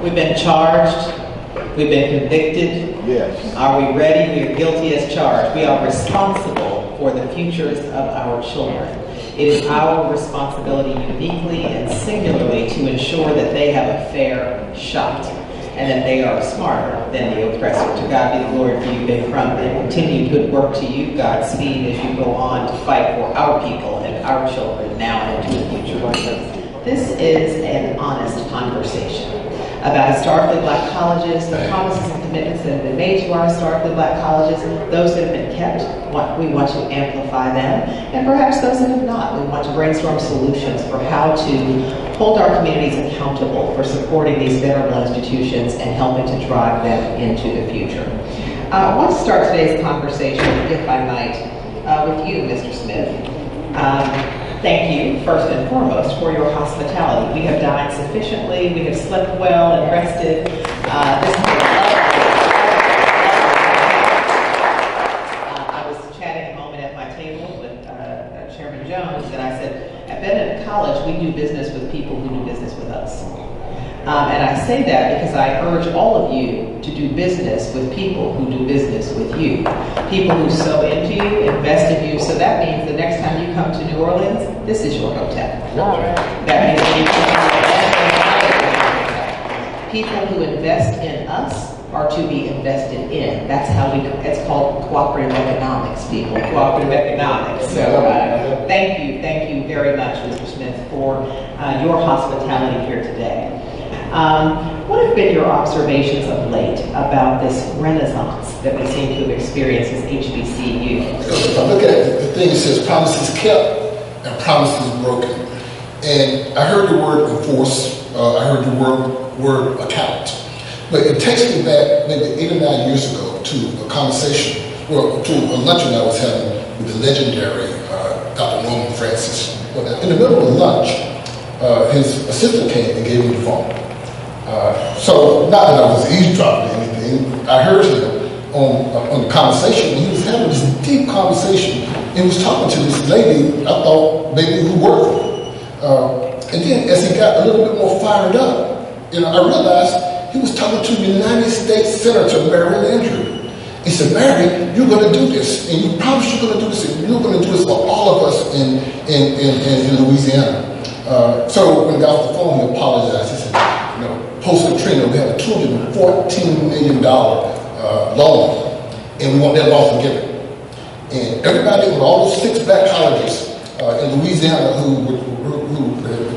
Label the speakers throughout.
Speaker 1: We've been charged. We've been convicted.
Speaker 2: Yes.
Speaker 1: Are we ready? We are guilty as charged. We are responsible for the futures of our children. It is our responsibility uniquely and singularly to ensure that they have a fair shot and that they are smarter than the oppressor. To God be the glory for you, Big Crump, and continued good work to you. Godspeed as you go on to fight for our people and our children now and into the future. This is an honest conversation about historically black colleges, the promises and commitments that have been made to our historically black colleges, those that have been kept, we want to amplify them, and perhaps those that have not. We want to brainstorm solutions for how to hold our communities accountable for supporting these venerable institutions and helping to drive them into the future. I want to start today's conversation, if I might, with you, Mr. Smith. Thank you, first and foremost, for your hospitality. We have dined sufficiently, we have slept well and rested. I was chatting a moment at my table with Chairman Jones, and I said, at Benedict College, we do business with people who do business with us. And I say that because I urge all of you to do business with people who do business with you. People who sow into you, invest in you. So that means the next time you come to New Orleans, this is your hotel. That means people who invest in us are to be invested in. That's how it's called cooperative economics, people. Cooperative economics. So thank you very much, Mr. Smith, for your hospitality here today. What have been your observations of late about this renaissance that we seem to have experienced as HBCUs?
Speaker 3: If I look at the thing, it says promises kept and promises broken. And I heard the word enforce, I heard the word account. But it takes me back maybe 8 or 9 years ago to a conversation, well, to a luncheon I was having with the legendary Dr. Norman Francis. But in the middle of lunch, his assistant came and gave me the phone. So not that I was eavesdropping or anything, I heard him on the conversation, and he was having this deep conversation, and he was talking to this lady, I thought maybe who worked for him. And then as he got a little bit more fired up, I realized he was talking to United States Senator Mary Landrieu. He said, Mary, you're going to do this, and you promise you're going to do this, and you're going to do this for all of us in Louisiana. So when he got off the phone, he apologized. He said, post-Katrina, we have a $214 million loan, and we want that loan forgiven. And everybody with all those 6 black colleges in Louisiana who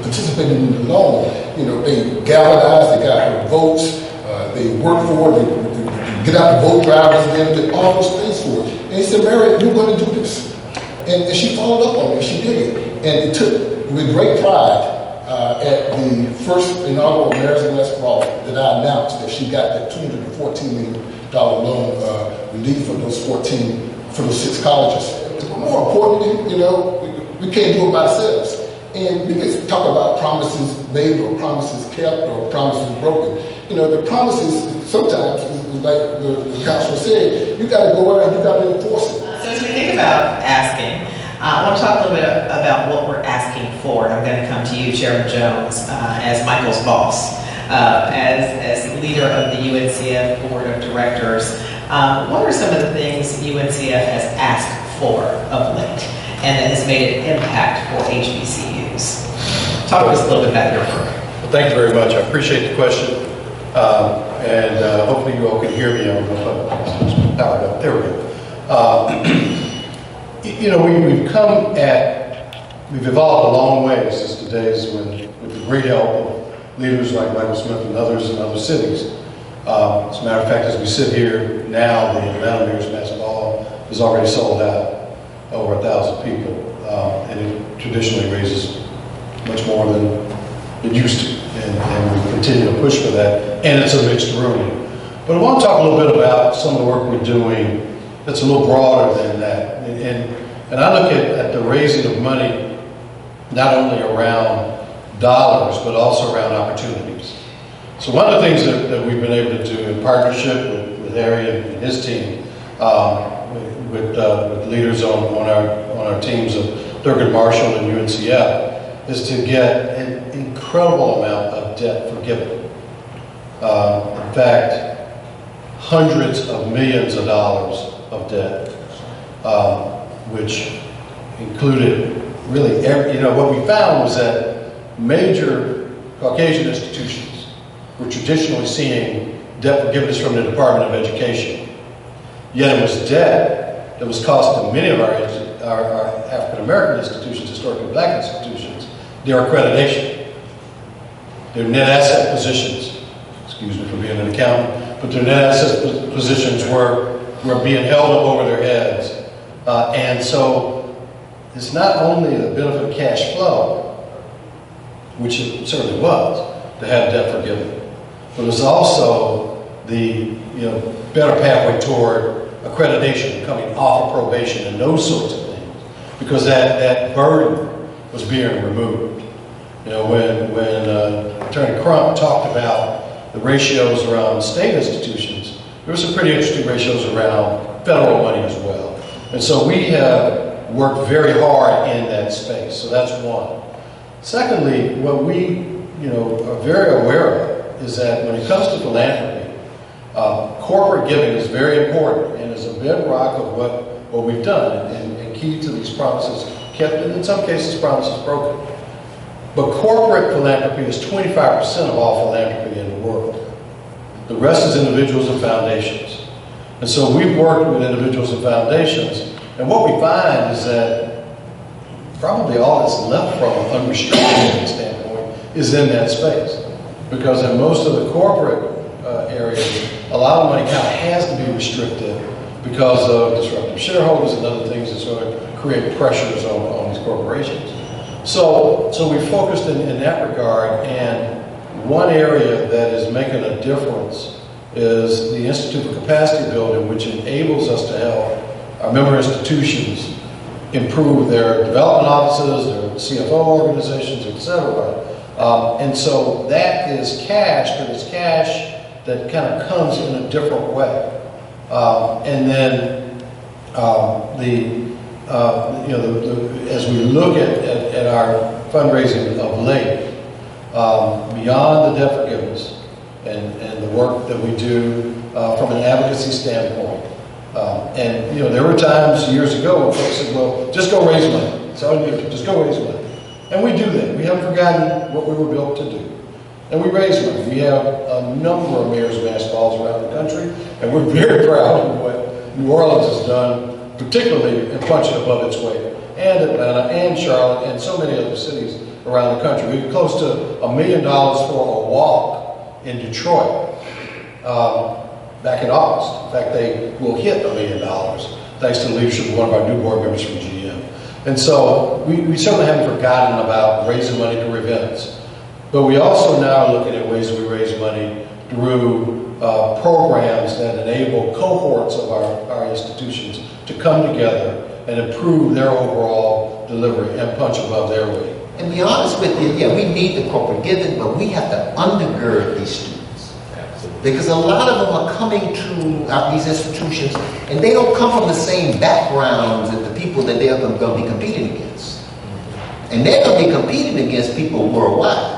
Speaker 3: participated in the loan, they galvanized, they got her votes, they worked for it, they get out the vote drivers again, did all those things for it. And he said, Mary, you're going to do this. And she followed up on it, she did it. And it took, with great pride, at the first inaugural American West Ball that I announced that she got that $214 million loan relief for those 6 colleges. More importantly, we can't do it by ourselves. And we can talk about promises made or promises kept or promises broken. The promises sometimes, like the councilor said, you got to go out and you got to enforce it.
Speaker 1: So as we think about asking, I want to talk a little bit about what we're asking for. And I'm going to come to you, Chairman Jones, as Michael's boss, as leader of the UNCF Board of Directors. What are some of the things UNCF has asked for of late and that has made an impact for HBCUs? Talk to us a little bit about your work.
Speaker 4: Well, thank you very much. I appreciate the question. And hopefully you all can hear me. I don't know if I'm powered up. There we go. We've evolved a long way since the days with the great help of leaders like Michael Smith and others in other cities. As a matter of fact, as we sit here now, the Atlanta Mayor's Mass Ball is already sold out, over 1,000 people, and it traditionally raises much more than it used to, and we continue to push for that, and it's a mixed room. But I want to talk a little bit about some of the work we're doing that's a little broader than that. And I look at the raising of money not only around dollars, but also around opportunities. So one of the things that we've been able to do in partnership with Harry and his team, with leaders on our teams of Thurgood Marshall and UNCF, is to get an incredible amount of debt forgiven. In fact, hundreds of millions of dollars of debt, which included really every, what we found was that major Caucasian institutions were traditionally seeing debt forgiveness from the Department of Education. Yet it was debt that was costing many of our African American institutions, historically black institutions, their accreditation, their net asset positions. Excuse me for being an accountant, but their net asset positions were being held up over their heads. And so it's not only the benefit of cash flow, which it certainly was, to have debt forgiven, but it's also the better pathway toward accreditation, coming off of probation and those sorts of things, because that burden was being removed. When Attorney Crump talked about the ratios around state institutions, there were some pretty interesting ratios around federal money as well. And so we have worked very hard in that space. So that's one. Secondly, what we are very aware of is that when it comes to philanthropy, corporate giving is very important and is a bedrock of what we've done and key to these promises kept, and in some cases promises broken. But corporate philanthropy is 25% of all philanthropy in the world. The rest is individuals and foundations. And so we've worked with individuals and foundations, and what we find is that probably all that's left from an unrestricted standpoint is in that space. Because in most of the corporate areas, a lot of money kind of has to be restricted because of disruptive shareholders and other things that sort of create pressures on these corporations. So we focused in that regard, and one area that is making a difference is the Institute for Capacity Building, which enables us to help our member institutions improve their development offices, their CFO organizations, etc. And so that is cash, but it's cash that kind of comes in a different way. And then as we look at our fundraising of late, beyond the debt forgiveness and the work that we do from an advocacy standpoint, and there were times years ago when folks said, well, just go raise money. That's all you need to do, just go raise money. And we do that. We haven't forgotten what we were built to do. And we raise money. We have a number of mayor's mass balls around the country, and we're very proud of what New Orleans has done, particularly in punching above its weight, and Atlanta, and Charlotte, and so many other cities around the country. We were close to $1 million for a walk in Detroit back in August. In fact, they will hit $1 million thanks to the leadership of one of our new board members from GM. And so we certainly haven't forgotten about raising money through events. But we also now are looking at ways that we raise money through programs that enable cohorts of our institutions to come together and improve their overall delivery and punch above their weight.
Speaker 2: And be honest with you, yeah, we need the corporate giving, but we have to undergird these students. Because a lot of them are coming to these institutions, and they don't come from the same backgrounds as the people that they're going to be competing against. And they're going to be competing against people worldwide.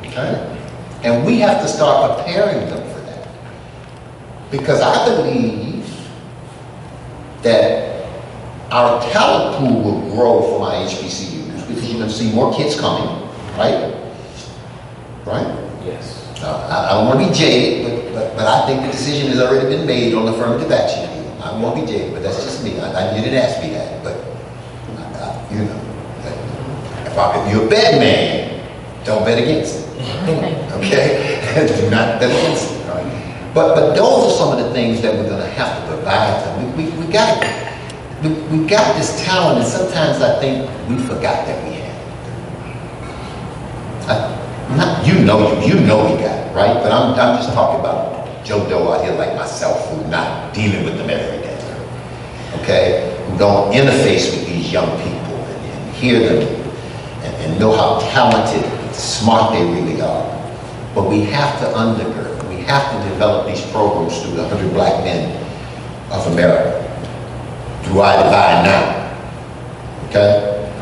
Speaker 2: Okay? And we have to start preparing them for that. Because I believe that our talent pool will grow from our HBCUs because you're going to see more kids coming, right? Right?
Speaker 1: Yes.
Speaker 2: I don't want to be jaded, but I think the decision has already been made on affirmative action. I don't want to be jaded, but that's just me. You didn't ask me that, but if you're a bet man, don't bet against it. Okay? Do not bet against it. Right? But those are some of the things that we're going to have to provide them. We got this talent, and sometimes I think we forgot that we had it. You know we got it, right? But I'm just talking about Joe Doe out here like myself, who's not dealing with them every day. Okay? Who don't interface with these young people and hear them and know how talented, smart they really are. But we have to undergird. We have to develop these programs through the 100 Black Men of America. Through I Divide Now. Okay?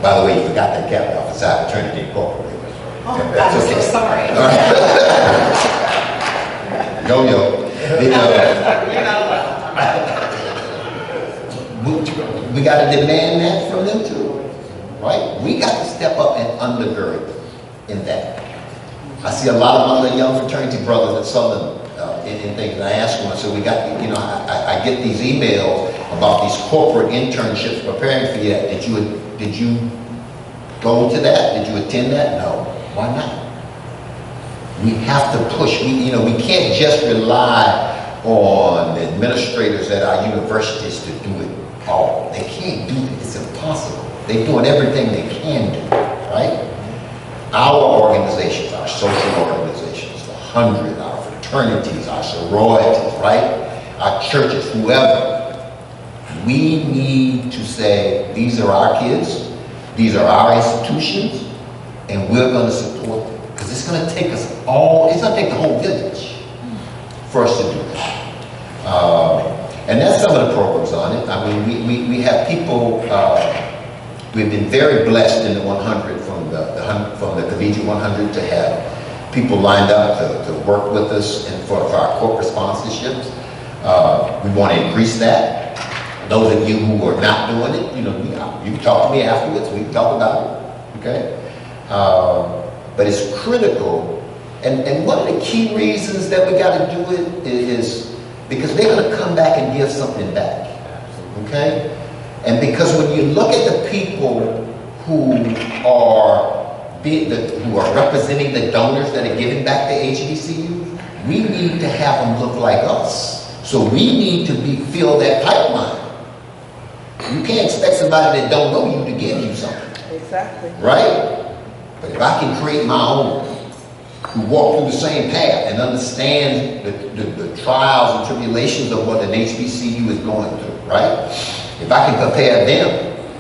Speaker 2: By the way, you forgot that capital off the side of Trinity Incorporated.
Speaker 1: Oh, I'm so sorry.
Speaker 2: All right. see a lot of other young fraternity brothers at Southern in things, and I asked them, I said, we got, I get these emails about these corporate internships preparing for you. Did you go to that? Did you attend that? No. Why not? We have to push. We can't just rely on the administrators at our universities to do it all. They can't do it. It's impossible. They're doing everything they can do, right? Our organizations, our social organizations, the 100, our fraternities, our sororities, right? Our churches, whoever. We need to say, these are our kids, these are our institutions, and we're going to support them. Because it's going to take us all, it's going to take the whole village for us to do that. And that's some of the programs on it. I mean, we have people, we've been very blessed in the 100 from the collegiate 100 to have people lined up to work with us and for our corporate sponsorships. We want to increase that. Those of you who are not doing it, you can talk to me afterwards. We can talk about it, okay? But it's critical. And one of the key reasons that we got to do it is because they're going to come back and give something back, okay? And because when you look at the people who are representing the donors that are giving back to HBCUs, we need to have them look like us. So we need to fill that pipeline. You can't expect somebody that don't know you to give you something.
Speaker 5: Exactly.
Speaker 2: Right? But if I can create my own, who walk through the same path and understand the trials and tribulations of what an HBCU is going through, right? If I can prepare them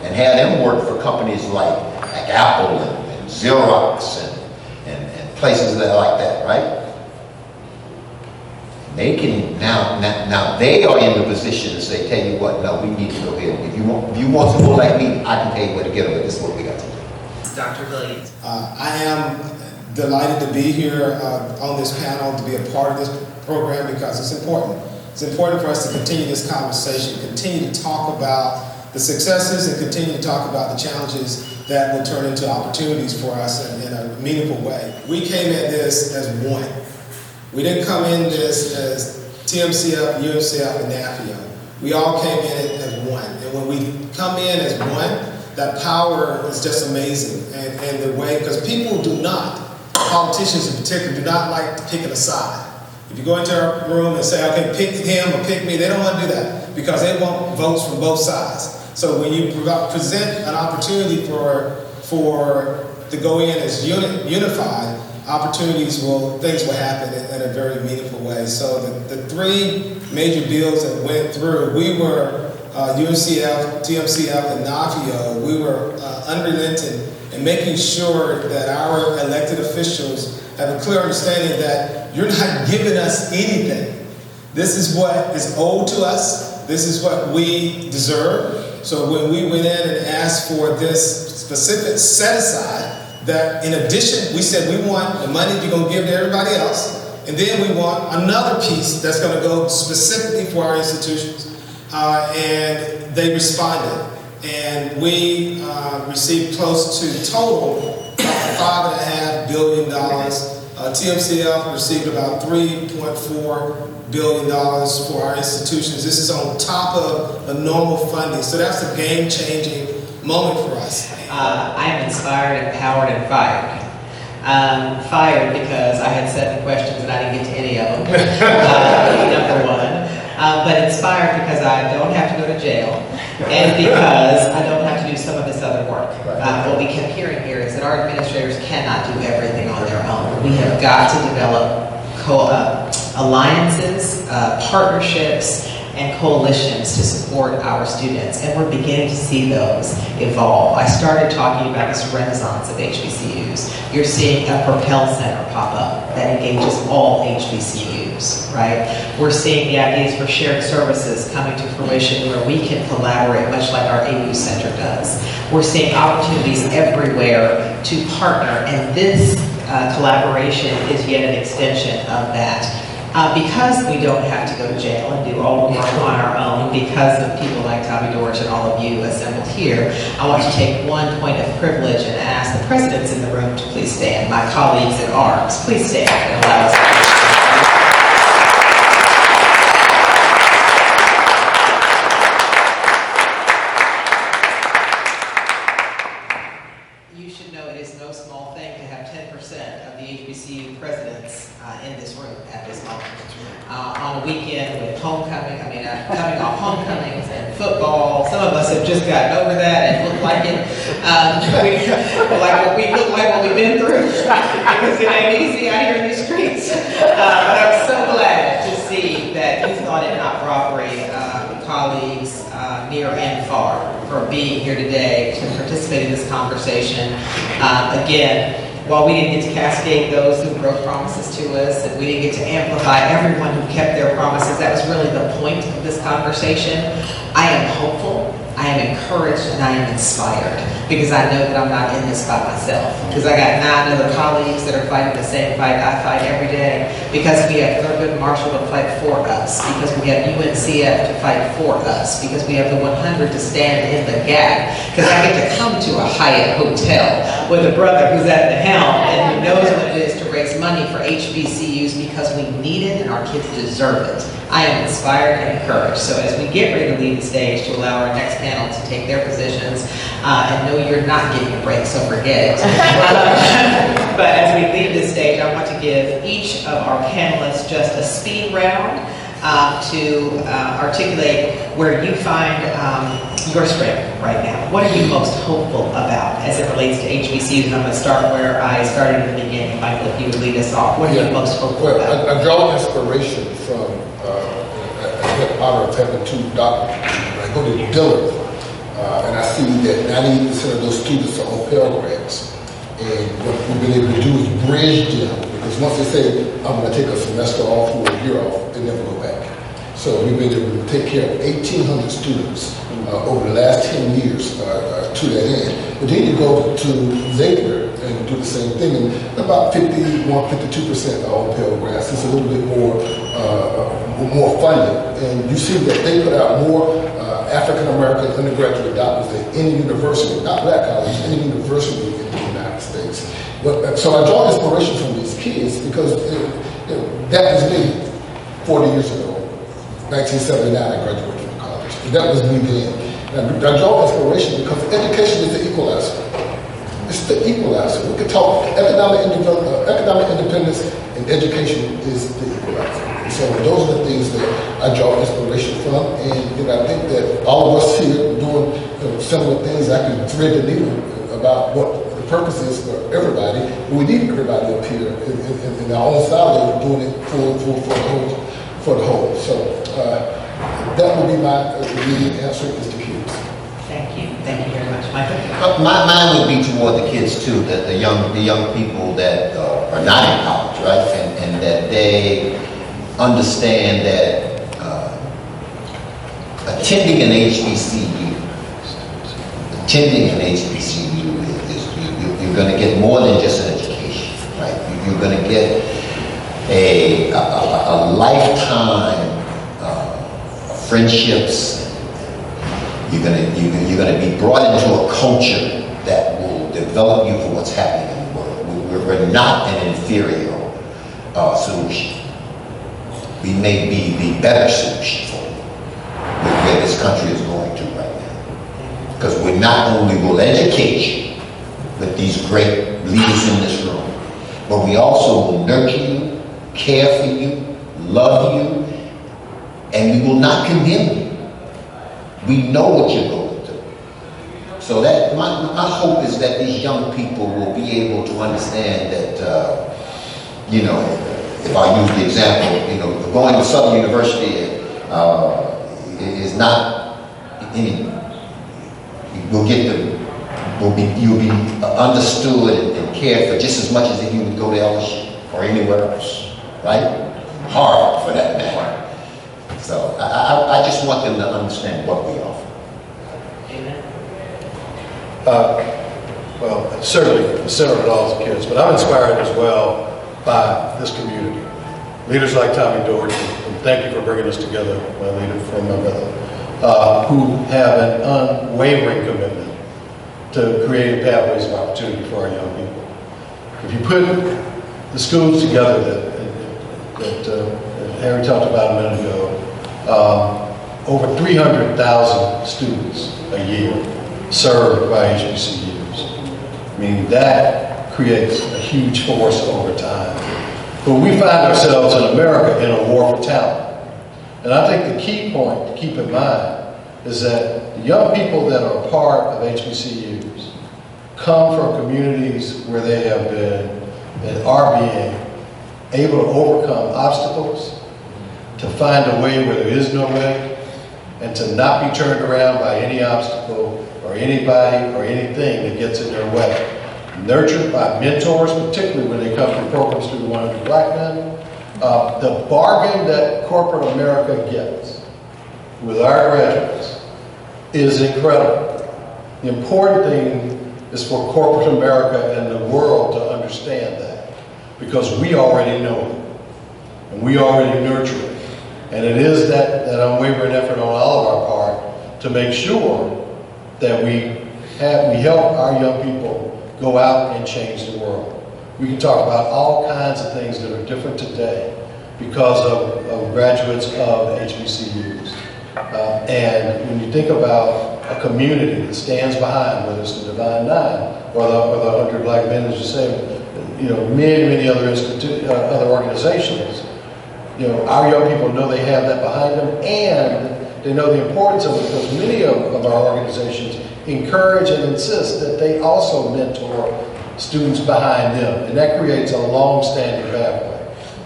Speaker 2: and have them work for companies like Apple and Xerox and places that are like that, right? They can now they are in the position to say, tell you what, no, we need to go ahead. If you want someone like me, I can tell you where to get them, but this is what we got to do.
Speaker 1: Dr. Williams.
Speaker 6: I am delighted to be here on this panel, to be a part of this program because it's important. It's important for us to continue this conversation, continue to talk about the successes and continue to talk about the challenges that will turn into opportunities for us in a meaningful way. We came at this as one. We didn't come in this as TMCF, UMCF, and NAFIO. We all came in it as one. And when we come in as one, that power is just amazing. And the way, because people do not, politicians in particular, do not like to pick a side. If you go into a room and say, okay, pick him or pick me, they don't want to do that because they want votes from both sides. So when you present an opportunity for to go in as unified, things will happen in a very meaningful way. So the three major bills that went through, we were UMCF, TMCF, and NAFIO, we were unrelenting in making sure that our elected officials have a clear understanding that you're not giving us anything. This is what is owed to us. This is what we deserve. So when we went in and asked for this specific set aside, that in addition, we said we want the money you're going to give to everybody else, and then we want another piece that's going to go specifically for our institutions. And they responded. And we received close to total $5.5 billion. TMCF received about $3.4 billion for our institutions. This is on top of the normal funding. So that's a game-changing moment for us.
Speaker 1: I am inspired, empowered, and fired. Fired because I had 7 questions and I didn't get to any of them, number one. But inspired because I don't have to go to jail and because I don't have to do some of this other work. What we kept hearing here is that our administrators cannot do everything on their own. We have got to develop alliances, partnerships, and coalitions to support our students, and we're beginning to see those evolve. I started talking about this renaissance of HBCUs. You're seeing a Propel Center pop up that engages all HBCUs, right? We're seeing the ideas for shared services coming to fruition where we can collaborate, much like our AU Center does. We're seeing opportunities everywhere to partner, and this collaboration is yet an extension of that. Because we don't have to go to jail and do all the work on our own, because of people like Tommy Dorsch and all of you assembled here, I want to take one point of privilege and ask the presidents in the room to please stand. My colleagues at arms, please stand and allow us to. You should know it is no small thing to have 10% of the HBCU presidents in this room at this moment. On a weekend with homecoming, coming off homecomings and football, some of us have just gotten over that and look like it. We look like what we've been through because it ain't easy out here in these streets. But I'm so glad to see that you thought it not robbery, colleagues near and far, for being here today to participate in this conversation. Again, while we didn't get to cascade those who broke promises to us, and we didn't get to amplify everyone who kept their promises, that was really the point of this conversation. I am hopeful, I am encouraged, and I am inspired because I know that I'm not in this by myself. Because I got 9 other colleagues that are fighting the same fight I fight every day. Because we have Thurgood Marshall to fight for us. Because we have UNCF to fight for us. Because we have the 100 to stand in the gap. Because I get to come to a Hyatt hotel with a brother who's at the helm and who knows what it is to raise money for HBCUs because we need it and our kids deserve it. I am inspired and encouraged. So as we get ready to leave the stage to allow our next panel to take their positions, and know you're not getting a break, so forget it. But as we leave this stage, I want to give each of our panelists just a speed round to articulate where you find your strength right now. What are you most hopeful about as it relates to HBCUs? And I'm going to start where I started in the beginning. Michael, if you would lead us off. What are you most hopeful about?
Speaker 3: I draw inspiration from, I get the honor of having 2 doctors. I go to Dillard, and I see that 98% of those students are on Pell Grants. And what we've been able to do is bridge them, because once they say, I'm going to take a semester off or a year off, they never go back. So we've been able to take care of 1,800 students over the last 10 years to that end. But then you go to Xavier and do the same thing, and about 51, 52% are on Pell Grants. It's a little bit more funded. And you see that they put out more African-American undergraduate doctors than any university, not black college, any university in the United States. So I draw inspiration from these kids because that was me 40 years ago. 1979, I graduated from college. That was me then. And I draw inspiration because education is the equalizer. It's the equalizer. We could talk economic independence, and education is the equalizer. And so those are the things that I draw inspiration from. And I think that all of us here doing similar things, I can thread the needle about what the purpose is for everybody. We need everybody up here in our own style of doing it for the whole. So that would be my immediate answer is the kids.
Speaker 1: Thank you. Thank you very much, Michael.
Speaker 2: Mine would be toward the kids too, that the young people that are not in college, right, and that they understand that attending an HBCU is you're going to get more than just an education, right? You're going to get a lifetime of friendships. You're going to be brought into a culture that will develop you for what's happening in the world. We're not an inferior solution. We may be the better solution for where this country is going to right now. Because we not only will educate you with these great leaders in this room, but we also will nurture you, care for you, love you, and we will not condemn you. We know what you're going through. So that my hope is that these young people will be able to understand that, if I use the example, going to Southern University is not any. You'll be understood and cared for just as much as if you would go to LSU or anywhere else, right? Harvard, for that matter. So I just want them to understand what we offer.
Speaker 1: Amen.
Speaker 4: Well, certainly the center of it all is the kids, but I'm inspired as well by this community. leaders like Tommy Doherty, and thank you for bringing us together, my leader from my brother, who have an unwavering commitment to creating pathways of opportunity for our young people. If you put the schools together that Harry talked about a minute ago, over 300,000 students a year served by HBCUs. I mean, that creates a huge force over time. But we find ourselves in America in a war for talent. And I think the key point to keep in mind is that the young people that are a part of HBCUs come from communities where they have been and are being able to overcome obstacles, to find a way where there is no way, and to not be turned around by any obstacle or anybody or anything that gets in their way. Nurtured by mentors, particularly when they come from programs through the 100 Black Men. The bargain that corporate America gets with our graduates is incredible. The important thing is for corporate America and the world to understand that, because we already know it, and we already nurture it. And it is that unwavering effort on all of our part to make sure that we help our young people go out and change the world. We can talk about all kinds of things that are different today because of graduates of HBCUs. And when you think about a community that stands behind, whether it's the Divine Nine or the 100 Black Men, as you say, many other other organizations, our young people know they have that behind them, and they know the importance of it because many of our organizations encourage and insist that they also mentor students behind them, and that creates a long-standing pathway.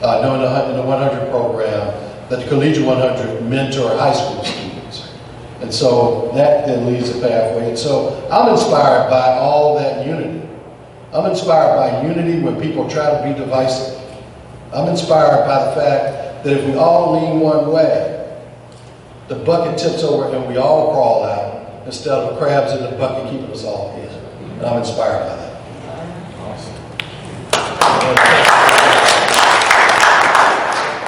Speaker 4: In the 100 program, that the Collegiate 100 mentor high school students, and so that then leads a pathway. And so I'm inspired by all that unity. I'm inspired by unity when people try to be divisive. I'm inspired by the fact that if we all lean one way, the bucket tips over and we all crawl out, instead of crabs in the bucket keeping us all in. And I'm inspired by that.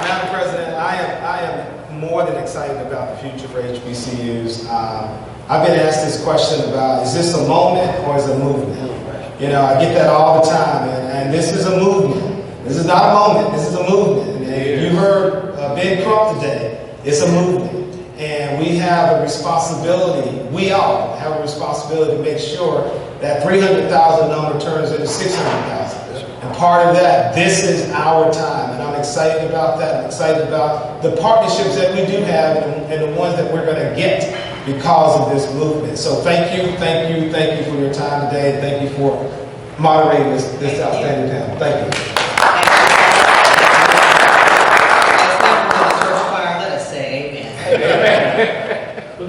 Speaker 6: Madam President, I am more than excited about the future for HBCUs. I've been asked this question about, is this a moment or is it a movement? I get that all the time, and this is a movement. This is not a moment, this is a movement. And you heard Ben Crump today, it's a movement. And we have a responsibility, we all have a responsibility to make sure that 300,000 number turns into 600,000. And part of that, this is our time. And I'm excited about that. I'm excited about the partnerships that we do have and the ones that we're going to get because of this movement. So thank you for your time today. Thank you for moderating this outstanding panel. Thank you.